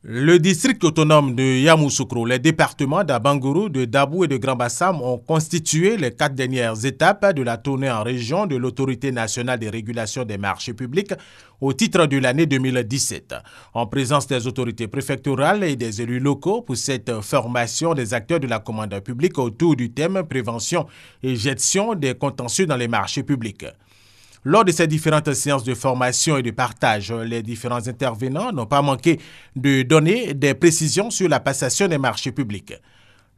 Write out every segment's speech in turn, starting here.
Le district autonome de Yamoussoukro, les départements d'Abangourou, de Dabou et de Grand Bassam ont constitué les 4 dernières étapes de la tournée en région de l'Autorité nationale de régulation des marchés publics au titre de l'année 2017. En présence des autorités préfectorales et des élus locaux pour cette formation des acteurs de la commande publique autour du thème prévention et gestion des contentieux dans les marchés publics. Lors de ces différentes séances de formation et de partage, les différents intervenants n'ont pas manqué de donner des précisions sur la passation des marchés publics.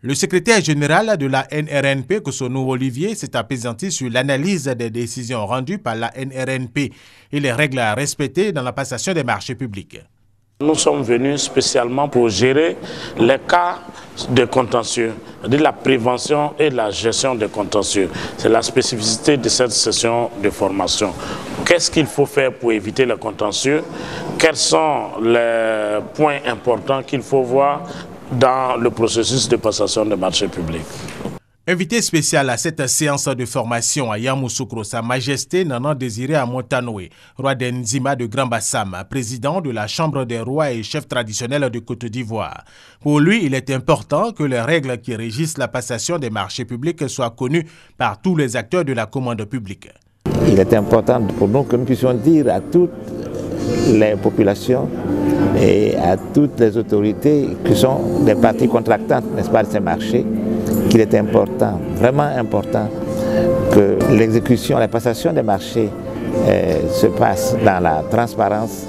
Le secrétaire général de la NRNP, Kosonou Olivier, s'est apaisanti sur l'analyse des décisions rendues par la NRNP et les règles à respecter dans la passation des marchés publics. Nous sommes venus spécialement pour gérer les cas de contentieux, de la prévention et la gestion des contentieux. C'est la spécificité de cette session de formation. Qu'est-ce qu'il faut faire pour éviter le contentieux? Quels sont les points importants qu'il faut voir dans le processus de passation des marchés publics? Invité spécial à cette séance de formation à Yamoussoukro, Sa Majesté Nana Désiré Amontanoué, roi d'Enzima de Grand Bassam, président de la Chambre des rois et chef traditionnel de Côte d'Ivoire. Pour lui, il est important que les règles qui régissent la passation des marchés publics soient connues par tous les acteurs de la commande publique. Il est important pour nous que nous puissions dire à toutes les populations et à toutes les autorités qui sont des parties contractantes, n'est-ce pas, de ces marchés, qu'il est important, vraiment important, que l'exécution, la passation des marchés se passe dans la transparence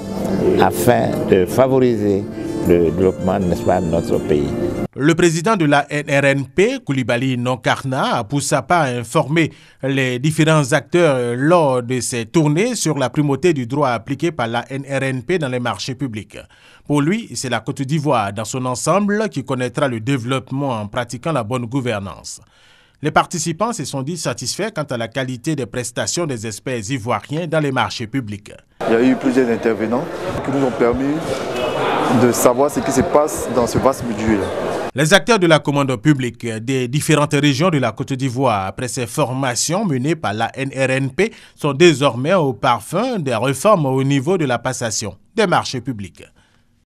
afin de favoriser le développement, n'est-ce pas, de notre pays. Le président de la NRNP, Koulibaly Nonkarna, a pour sa part informé les différents acteurs lors de ces tournées sur la primauté du droit appliqué par la NRNP dans les marchés publics. Pour lui, c'est la Côte d'Ivoire dans son ensemble qui connaîtra le développement en pratiquant la bonne gouvernance. Les participants se sont dit satisfaits quant à la qualité des prestations des experts ivoiriens dans les marchés publics. Il y a eu plusieurs intervenants qui nous ont permis de savoir ce qui se passe dans ce vaste milieu. Les acteurs de la commande publique des différentes régions de la Côte d'Ivoire, après ces formations menées par la NRNP, sont désormais au parfum des réformes au niveau de la passation des marchés publics.